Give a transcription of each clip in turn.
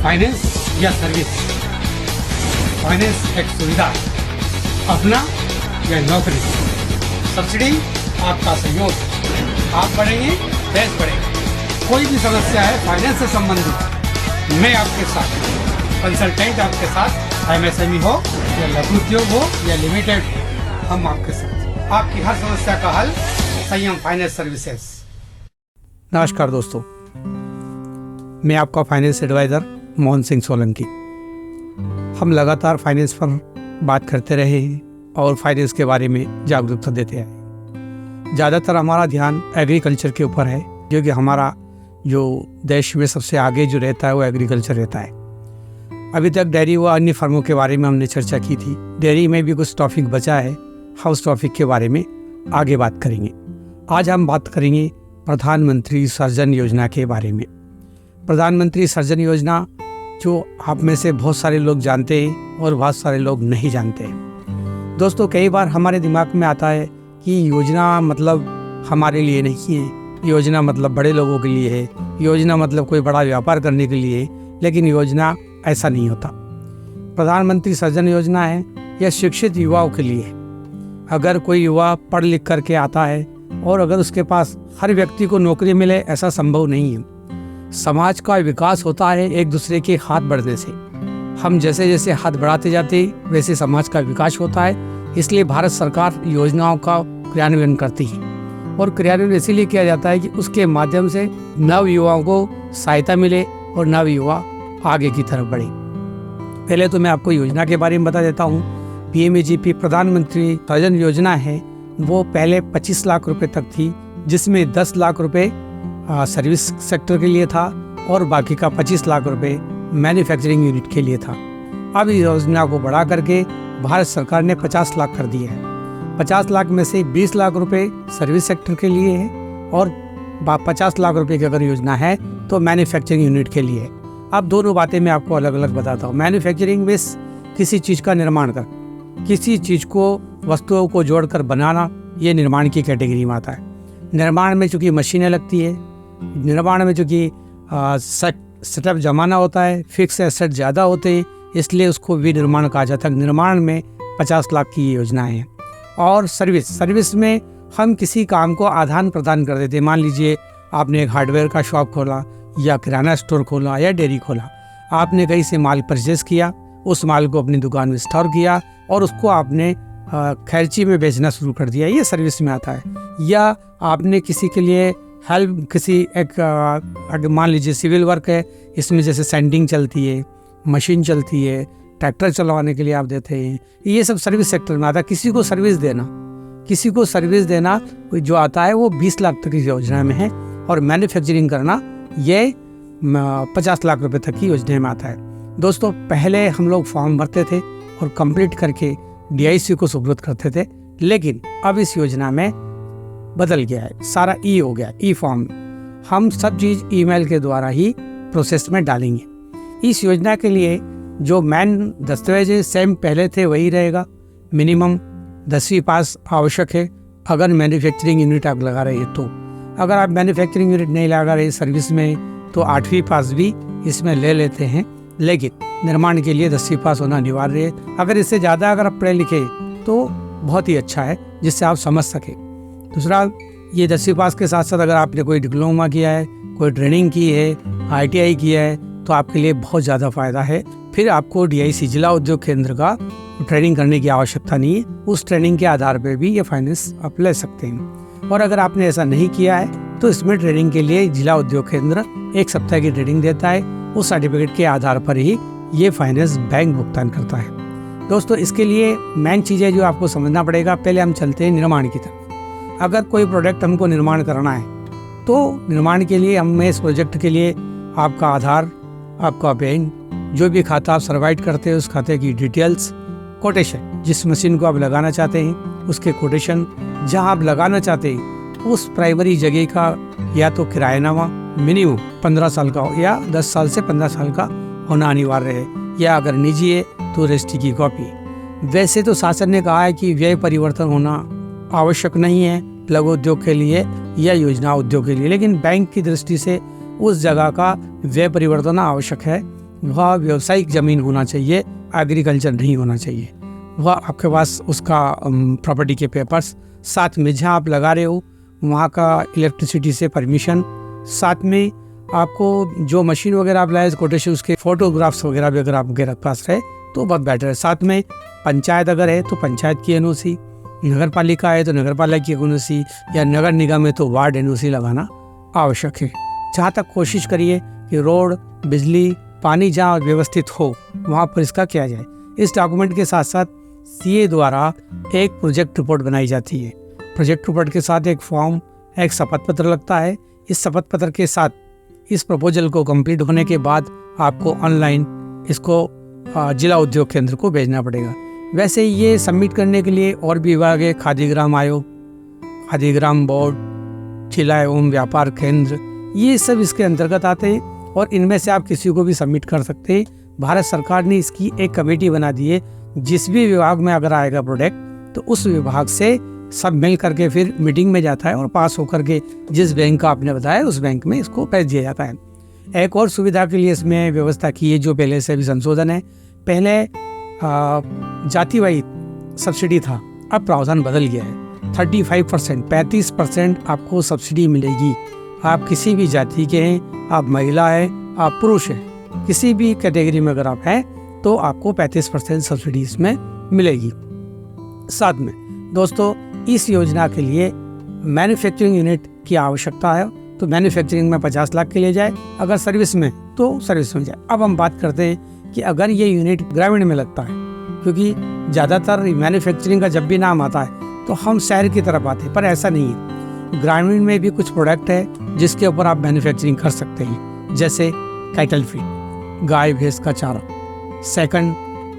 Finance या service? Finance एक सुविधा, अपना या नौकरी? सब्सिडी आपका सहयोग, आप बढ़ेंगे देश बढ़ेगा। कोई भी समस्या है फाइनेंस से संबंधित, मैं आपके साथ, कंसल्टेंट आपके साथ, एमएसएमई हो या लघु उद्योग हो या लिमिटेड, हम आपके साथ। आपकी हर समस्या का हल संयम फाइनेंस सर्विसेज। नमस्कार दोस्तों, मैं आपका फाइनेंस एडवाइज़र मोहन सिंह सोलंकी। हम लगातार फाइनेंस पर बात करते रहे हैं और फाइनेंस के बारे में जागरूकता देते हैं। ज़्यादातर हमारा ध्यान एग्रीकल्चर के ऊपर है, क्योंकि हमारा जो देश में सबसे आगे जो रहता है वो एग्रीकल्चर रहता है। अभी तक डेयरी व अन्य फर्मों के बारे में हमने चर्चा की थी। डेयरी में भी कुछ टॉपिक बचा है, हाउस टॉपिक के बारे में आगे बात करेंगे। आज हम बात करेंगे प्रधानमंत्री सृजन योजना के बारे में। प्रधानमंत्री सृजन योजना जो आप में से बहुत सारे लोग जानते हैं और बहुत सारे लोग नहीं जानते हैं। दोस्तों, कई बार हमारे दिमाग में आता है कि योजना मतलब हमारे लिए नहीं है, योजना मतलब बड़े लोगों के लिए है, योजना मतलब कोई बड़ा व्यापार करने के लिए है, लेकिन योजना ऐसा नहीं होता। प्रधानमंत्री सृजन योजना है यह शिक्षित युवाओं के लिए है। अगर कोई युवा पढ़ लिख करके आता है और अगर उसके पास हर व्यक्ति को नौकरी मिले, ऐसा संभव नहीं है। समाज का विकास होता है एक दूसरे के हाथ बढ़ने से। हम जैसे जैसे हाथ बढ़ाते जाते वैसे समाज का विकास होता है। इसलिए भारत सरकार योजनाओं का क्रियान्वयन करती है और क्रियान्वयन इसीलिए किया जाता है कि उसके माध्यम से नव युवाओं को सहायता मिले और नव युवा आगे की तरफ बढ़े। पहले तो मैं आपको योजना के बारे में बता देता हूँ। पीएमएजीपी प्रधानमंत्री सृजन योजना है, वो पहले 25 लाख रुपए तक थी, जिसमें 10 लाख रुपए सर्विस सेक्टर के लिए था और बाकी का 25 लाख रुपए मैन्युफैक्चरिंग यूनिट के लिए था। अब इस योजना को बढ़ा करके भारत सरकार ने 50 लाख कर दिए हैं। 50 लाख में से 20 लाख रुपए सर्विस सेक्टर के लिए है और 50 लाख रुपए की अगर योजना है तो मैन्युफैक्चरिंग यूनिट के लिए है। अब दोनों बातें मैं आपको अलग अलग बताता हूँ। मैन्युफैक्चरिंग में किसी चीज़ का निर्माण कर, किसी चीज़ को, वस्तुओं को जोड़कर बनाना, ये निर्माण की कैटेगरी में आता है। निर्माण में चूँकि मशीनें लगती है, निर्माण में चूँकि सेटअप जमाना होता है, फिक्स एसेट ज़्यादा होते हैं, इसलिए उसको विनिर्माण कहा जाता है। निर्माण में 50 लाख की योजनाएं हैं। और सर्विस में हम किसी काम को आदान प्रदान कर देते हैं। मान लीजिए आपने एक हार्डवेयर का शॉप खोला या किराना स्टोर खोला या डेयरी खोला, आपने कहीं से माल परचेस किया, उस माल को अपनी दुकान में स्टोर किया और उसको आपने खर्ची में बेचना शुरू कर दिया, ये सर्विस में आता है। या आपने किसी के लिए हेल्प, किसी एक मान लीजिए सिविल वर्क है, इसमें जैसे सैंडिंग चलती है, मशीन चलती है, ट्रैक्टर चलवाने के लिए आप देते हैं, ये सब सर्विस सेक्टर में आता है। किसी को सर्विस देना जो आता है वो 20 लाख तक की योजना में है और मैन्युफैक्चरिंग करना ये 50 लाख रुपए तक की योजना में आता है। दोस्तों, पहले हम लोग फॉर्म भरते थे और कंप्लीट करके डीआईसी को सुपुर्द करते थे, लेकिन अब इस योजना में बदल गया है, सारा ई हो गया, ई फॉर्म। हम सब चीज़ ईमेल के द्वारा ही प्रोसेस में डालेंगे। इस योजना के लिए जो मेन दस्तावेज सेम पहले थे वही रहेगा। मिनिमम 10वीं पास आवश्यक है अगर मैन्युफैक्चरिंग यूनिट आप लगा रहे हैं तो। अगर आप मैन्युफैक्चरिंग यूनिट नहीं लगा रहे सर्विस में तो 8वीं पास भी इसमें ले लेते हैं, लेकिन निर्माण के लिए 10वीं पास होना अनिवार्य है। अगर इससे ज़्यादा अगर आप पढ़े लिखे तो बहुत ही अच्छा है, जिससे आप समझ सकें। दूसरा, ये 10वीं पास के साथ साथ अगर आपने कोई डिप्लोमा किया है, कोई ट्रेनिंग की है, ITI किया है, तो आपके लिए बहुत ज़्यादा फ़ायदा है। फिर आपको DIC जिला उद्योग केंद्र का ट्रेनिंग करने की आवश्यकता नहीं है। उस ट्रेनिंग के आधार पर भी ये फाइनेंस आप ले सकते हैं। और अगर आपने ऐसा नहीं किया है तो इसमें ट्रेनिंग के लिए जिला उद्योग केंद्र 1 सप्ताह की ट्रेनिंग देता है। उस सर्टिफिकेट के आधार पर ही ये फाइनेंस बैंक भुगतान करता है। दोस्तों, इसके लिए मेन चीज़ें जो आपको समझना पड़ेगा, पहले हम चलते हैं निर्माण की तरफ। अगर कोई प्रोडक्ट हमको निर्माण करना है तो निर्माण के लिए हमें इस प्रोजेक्ट के लिए आपका आधार, आपका पैन, जो भी खाता आप सर्वाइट करते हैं उस खाते की डिटेल्स, कोटेशन, जिस मशीन को आप लगाना चाहते हैं उसके कोटेशन, जहां आप लगाना चाहते हैं उस प्राइमरी जगह का या तो किरायानामा मिनिमम 15 साल का हो या 10 साल से 15 साल का होना अनिवार्य है, या अगर निजी है तो रजिस्ट्री की कॉपी। वैसे तो शासन ने कहा है कि व्यय परिवर्तन होना आवश्यक नहीं है लघु उद्योग के लिए या योजना उद्योग के लिए, लेकिन बैंक की दृष्टि से उस जगह का व्यय परिवर्तन आवश्यक है। वह व्यावसायिक ज़मीन होना चाहिए, एग्रीकल्चर नहीं होना चाहिए। वह आपके पास उसका प्रॉपर्टी के पेपर्स, साथ में जहाँ आप लगा रहे हो वहाँ का इलेक्ट्रिसिटी से परमिशन, साथ में आपको जो मशीन वगैरह आप लाए कोटेशन उसके फोटोग्राफ्स वगैरह भी अगर आपके पास रहे तो बहुत बेटर है। साथ में पंचायत अगर है तो पंचायत की एनओसी, नगर पालिका है तो नगर पालिका की एनओसी, या नगर निगम है तो वार्ड एनओसी लगाना आवश्यक है। जहाँ तक कोशिश करिए कि रोड, बिजली, पानी जहाँ व्यवस्थित हो वहाँ पर इसका किया जाए। इस डॉक्यूमेंट के साथ साथ सीए द्वारा एक प्रोजेक्ट रिपोर्ट बनाई जाती है। प्रोजेक्ट रिपोर्ट के साथ एक फॉर्म, एक शपथ पत्र लगता है। इस शपथ पत्र के साथ इस प्रपोजल को कंप्लीट होने के बाद आपको ऑनलाइन इसको जिला उद्योग केंद्र को भेजना पड़ेगा। वैसे ये सबमिट करने के लिए और भी विभाग है, खादी ग्राम आयोग, खादी ग्राम बोर्ड, जिला एवं व्यापार केंद्र, ये सब इसके अंतर्गत आते हैं और इनमें से आप किसी को भी सबमिट कर सकते हैं। भारत सरकार ने इसकी एक कमेटी बना दी है। जिस भी विभाग में अगर आएगा प्रोडक्ट तो उस विभाग से सब मिल करके फिर मीटिंग में जाता है और पास होकर के जिस बैंक का आपने बताया उस बैंक में इसको भेज दिया जाता है। एक और सुविधा के लिए इसमें व्यवस्था की है जो पहले से भी संशोधन है। पहले जाति वाइज सब्सिडी था, अब प्रावधान बदल गया है। 35%, 35% आपको सब्सिडी मिलेगी। आप किसी भी जाति के हैं, आप महिला हैं, आप पुरुष हैं, किसी भी कैटेगरी में अगर आप हैं तो आपको 35% सब्सिडी इसमें मिलेगी। साथ में दोस्तों इस योजना के लिए मैन्युफैक्चरिंग यूनिट की आवश्यकता है, तो मैन्युफैक्चरिंग में 50 लाख के लिए जाए, अगर सर्विस में तो सर्विस में जाए। अब हम बात करते हैं कि अगर ये यूनिट ग्रामीण में लगता है, क्योंकि ज़्यादातर मैन्युफैक्चरिंग का जब भी नाम आता है तो हम शहर की तरफ आते हैं, पर ऐसा नहीं है। ग्रामीण में भी कुछ प्रोडक्ट है जिसके ऊपर आप मैन्युफैक्चरिंग कर सकते हैं, जैसे कैटल फीड, गाय भैंस का चारा। सेकंड,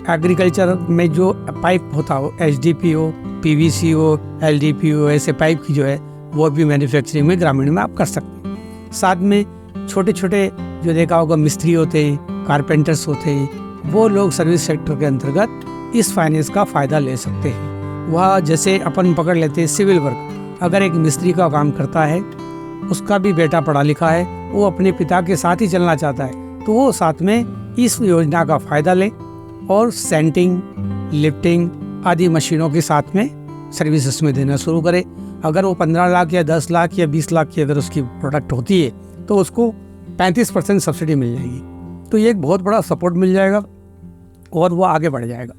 एग्रीकल्चर में जो पाइप होता हो, एचडीपी हो, पीवीसी हो, एलडीपी हो, ऐसे पाइप की जो है वो भी मैन्युफैक्चरिंग में ग्रामीण में आप कर सकते हैं। साथ में छोटे छोटे जो देखा होगा मिस्त्री होते हैं, कारपेंटर्स होते हैं, वो लोग सर्विस सेक्टर के अंतर्गत इस फाइनेंस का फ़ायदा ले सकते हैं। वह जैसे अपन पकड़ लेते हैं सिविल वर्क, अगर एक मिस्त्री का काम करता है, उसका भी बेटा पढ़ा लिखा है, वो अपने पिता के साथ ही चलना चाहता है, तो वो साथ में इस योजना का फ़ायदा ले और सेंटिंग, लिफ्टिंग आदि मशीनों के साथ में सर्विस इसमें देना शुरू करे। अगर वो 15 लाख या 10 लाख या 20 लाख की अगर उसकी प्रोडक्ट होती है तो उसको 35% सब्सिडी मिल जाएगी। तो ये एक बहुत बड़ा सपोर्ट मिल जाएगा और वो आगे बढ़ जाएगा।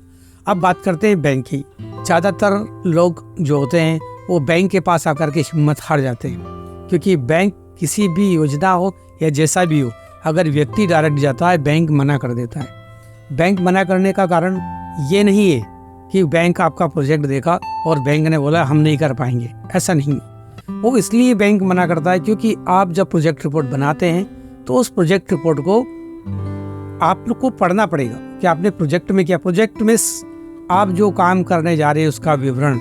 अब बात करते हैं बैंक की। ज़्यादातर लोग जो होते हैं वो बैंक के पास आकर के हिम्मत हार जाते हैं, क्योंकि बैंक किसी भी योजना हो या जैसा भी हो, अगर व्यक्ति डायरेक्ट जाता है बैंक मना कर देता है। बैंक मना करने का कारण ये नहीं है कि बैंक आपका प्रोजेक्ट देखा और बैंक ने बोला हम नहीं कर पाएंगे, ऐसा नहीं। वो इसलिए बैंक मना करता है क्योंकि आप जब प्रोजेक्ट रिपोर्ट बनाते हैं तो उस प्रोजेक्ट रिपोर्ट को आप लोग को पढ़ना पड़ेगा कि आपने प्रोजेक्ट में क्या, प्रोजेक्ट में आप जो काम करने जा रहे हैं उसका विवरण।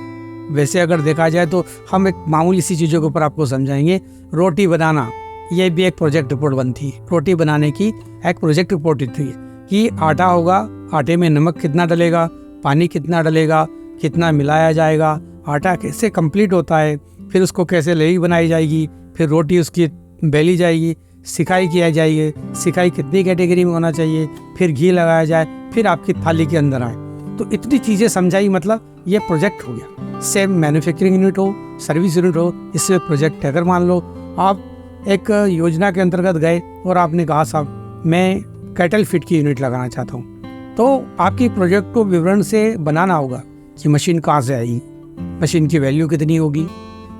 वैसे अगर देखा जाए तो हम एक मामूली सी चीज़ों के ऊपर आपको समझाएंगे। रोटी बनाना, ये भी एक प्रोजेक्ट रिपोर्ट बनती है। रोटी बनाने की एक प्रोजेक्ट रिपोर्ट होती है कि आटा होगा, आटे में नमक कितना डलेगा, पानी कितना डलेगा, कितना मिलाया जाएगा, आटा कैसे कंप्लीट होता है, फिर उसको कैसे लेई बनाई जाएगी, फिर रोटी उसकी बेली जाएगी, सिकाई किया जाएगी, सिकाई कितनी कैटेगरी में होना चाहिए, फिर घी लगाया जाए, फिर आपकी थाली के अंदर आए। तो इतनी चीज़ें समझाई, मतलब ये प्रोजेक्ट हो गया। सेम मैन्युफैक्चरिंग यूनिट हो, सर्विस यूनिट हो, इससे प्रोजेक्ट। अगर मान लो आप एक योजना के अंतर्गत गए और आपने कहा साहब मैं कैटल फीड की यूनिट लगाना चाहता हूँ, तो आपकी प्रोजेक्ट को विवरण से बनाना होगा कि मशीन कहाँ से आएगी, मशीन की वैल्यू कितनी होगी,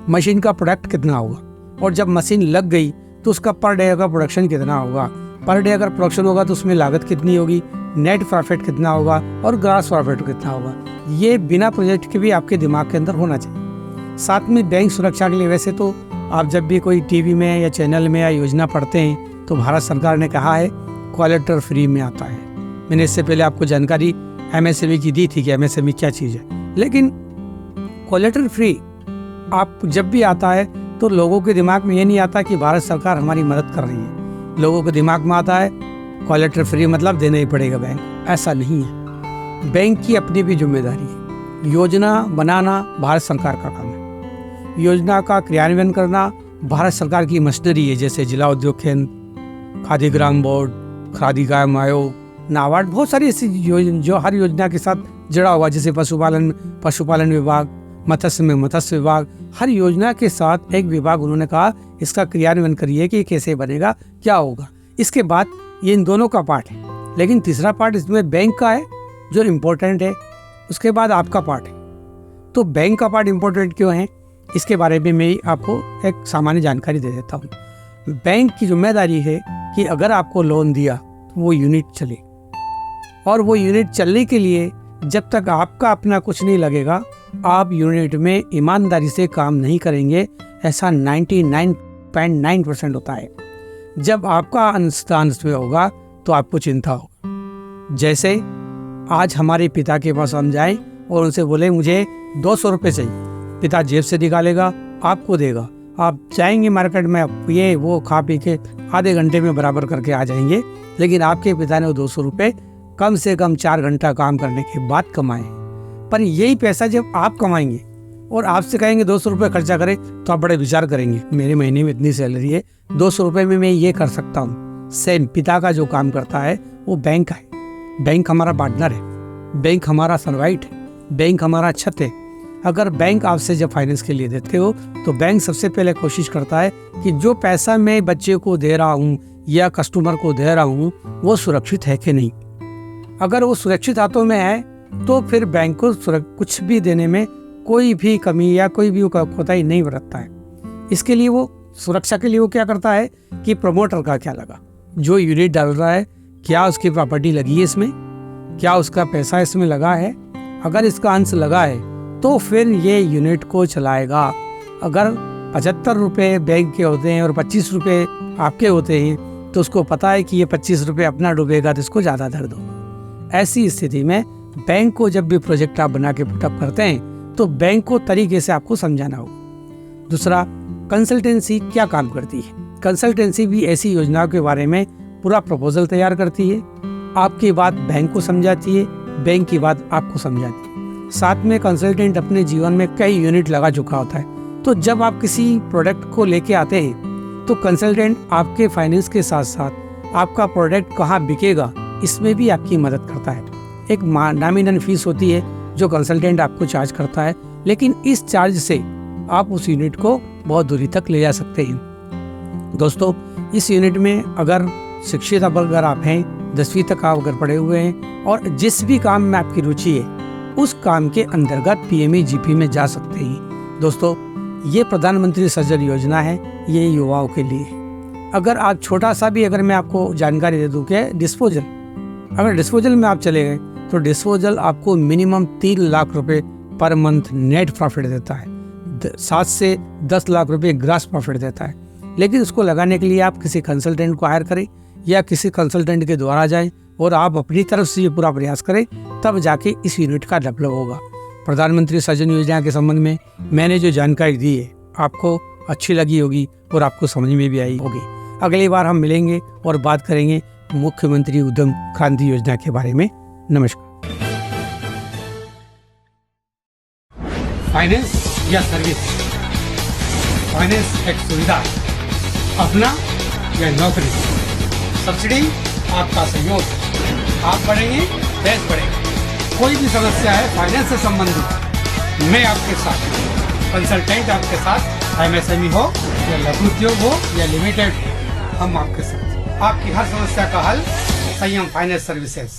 मशीन का प्रोडक्ट कितना होगा, और जब मशीन लग गई तो उसका पर डे का प्रोडक्शन कितना होगा, पर डे अगर प्रोडक्शन होगा तो उसमें लागत कितनी होगी, नेट प्रॉफिट कितना होगा और ग्रॉस प्रॉफिट कितना होगा। ये बिना प्रोजेक्ट के भी आपके दिमाग के अंदर होना चाहिए। साथ में बैंक सुरक्षा के लिए, वैसे तो आप जब भी कोई टीवी में या चैनल में या योजना पढ़ते हैं तो भारत सरकार ने कहा है कोलेटरल फ्री में आता है। मैंने इससे पहले आपको जानकारी एमएसएमई की दी थी कि एमएसएमई क्या चीज़ है, लेकिन कोलेटरल फ्री आप जब भी आता है तो लोगों के दिमाग में ये नहीं आता कि भारत सरकार हमारी मदद कर रही है। लोगों के दिमाग में आता है कोलेटरल फ्री मतलब देना ही पड़ेगा बैंक। ऐसा नहीं है, बैंक की अपनी भी जिम्मेदारी है। योजना बनाना भारत सरकार का काम है, योजना का क्रियान्वयन करना भारत सरकार की मशीनरी है, जैसे जिला उद्योग केंद्र, खादी ग्राम बोर्ड, खादी कायम आयोग, नाबार्ड, बहुत सारी ऐसी योजना जो हर योजना के साथ जुड़ा हुआ, जैसे पशुपालन विभाग, मत्स्य में मत्स्य विभाग, हर योजना के साथ एक विभाग उन्होंने कहा इसका क्रियान्वयन करिए कि कैसे बनेगा, क्या होगा। इसके बाद ये इन दोनों का पार्ट है, लेकिन तीसरा पार्ट इसमें बैंक का है जो इम्पोर्टेंट है। उसके बाद आपका पार्ट है। तो बैंक का पार्ट इम्पोर्टेंट क्यों है, इसके बारे में मैं आपको एक सामान्य जानकारी दे देता हूँ। बैंक की जिम्मेदारी है कि अगर आपको लोन दिया तो वो यूनिट चले, और वो यूनिट चलने के लिए जब तक आपका अपना कुछ नहीं लगेगा, आप यूनिट में ईमानदारी से काम नहीं करेंगे, ऐसा 99.9% होता है। जब आपका अनुदान उसमें होगा तो आपको चिंता होगा। जैसे आज हमारे पिता के पास हम जाएं और उनसे बोले मुझे 200 रुपये चाहिए, पिता जेब से निकालेगा, आपको देगा। आप जाएंगे मार्केट में, आप ये वो खा पी के आधे घंटे में बराबर करके आ जाएंगे, लेकिन आपके पिता ने वो 200 रुपये कम से कम 4 घंटा काम करने के बाद कमाए। पर यही पैसा जब आप कमाएंगे और आपसे कहेंगे 200 रुपये खर्चा करें, तो आप बड़े विचार करेंगे, मेरे महीने में इतनी सैलरी है, 200 रुपये में मैं ये कर सकता हूँ। सेम पिता का जो काम करता है वो बैंक का है। बैंक हमारा पार्टनर है, बैंक हमारा सर्वाइट है, बैंक हमारा छत है। अगर बैंक आपसे जब फाइनेंस के लिए देते हो तो बैंक सबसे पहले कोशिश करता है कि जो पैसा मैं बच्चे को दे रहा हूँ या कस्टमर को दे रहा हूँ वो सुरक्षित है कि नहीं। अगर वो सुरक्षित हाथों में है तो फिर बैंक को कुछ भी देने में कोई भी कमी या कोई भी कोताही नहीं बरतता है। इसके लिए वो सुरक्षा के लिए वो क्या करता है कि प्रमोटर का क्या लगा, जो यूनिट डाल रहा है क्या उसकी प्रॉपर्टी लगी है इसमें, क्या उसका पैसा इसमें लगा है। अगर इसका अंश लगा है तो फिर ये यूनिट को चलाएगा। अगर 75 रुपये बैंक के होते हैं और 25 रुपये आपके होते हैं तो उसको पता है कि ये 25 रुपये अपना डूबेगा तो इसको ज़्यादा दर्द होगा। ऐसी स्थिति में बैंक को जब भी प्रोजेक्ट आप बना के पुटअप करते हैं तो बैंक को तरीके से आपको समझाना होगा। दूसरा, कंसल्टेंसी क्या काम करती है। कंसल्टेंसी भी ऐसी योजनाओं के बारे में पूरा प्रपोजल तैयार करती है, आपकी बात बैंक को समझाती है, बैंक की बात आपको समझाती है। साथ में कंसल्टेंट अपने जीवन में कई यूनिट लगा चुका होता है, तो जब आप किसी प्रोडक्ट को लेके आते हैं तो कंसल्टेंट आपके फाइनेंस के साथ साथ आपका प्रोडक्ट कहाँ बिकेगा इसमें भी आपकी मदद करता है। एक नॉमिनल फीस होती है जो कंसल्टेंट आपको चार्ज करता है, लेकिन इस चार्ज से आप उस यूनिट को बहुत दूरी तक ले जा सकते हैं। दोस्तों, इस यूनिट में अगर शिक्षित अगर आप हैं, 10वीं तक आप अगर पढ़े हुए हैं और जिस भी काम में आपकी रुचि है उस काम के अंतर्गत PMEGP में जा सकते हैं। दोस्तों, ये प्रधानमंत्री सृजन योजना है, ये युवाओं के लिए है। अगर आप छोटा सा भी अगर मैं आपको जानकारी दे दूं कि डिस्पोजल, अगर डिस्पोजल में आप चले गए तो डिस्पोजल आपको मिनिमम 3 लाख रुपए पर मंथ नेट प्रॉफिट देता है, 7 से 10 लाख रुपए ग्रास प्रॉफिट देता है। लेकिन उसको लगाने के लिए आप किसी कंसल्टेंट को हायर करें या किसी कंसल्टेंट के द्वारा जाएं और आप अपनी तरफ से ये पूरा प्रयास करें, तब जाके इस यूनिट का डेवलप होगा। प्रधानमंत्री सृजन योजना के संबंध में मैंने जो जानकारी दी है आपको अच्छी लगी होगी और आपको समझ में भी आई होगी। अगली बार हम मिलेंगे और बात करेंगे मुख्यमंत्री उद्यम क्रांति योजना के बारे में। नमस्कार। फाइनेंस या सर्विस, फाइनेंस एक सुविधा, अपना या नौकरी, सब्सिडी आपका सहयोग, आप बढ़ेंगे देश बढ़ेगा। कोई भी समस्या है फाइनेंस से संबंधित, मैं आपके साथ, कंसल्टेंट आपके साथ, MSME हो या लघु उद्योग हो या लिमिटेड हो, हम आपके साथ। आपकी हर समस्या का हल संयम फाइनेंस सर्विसेज।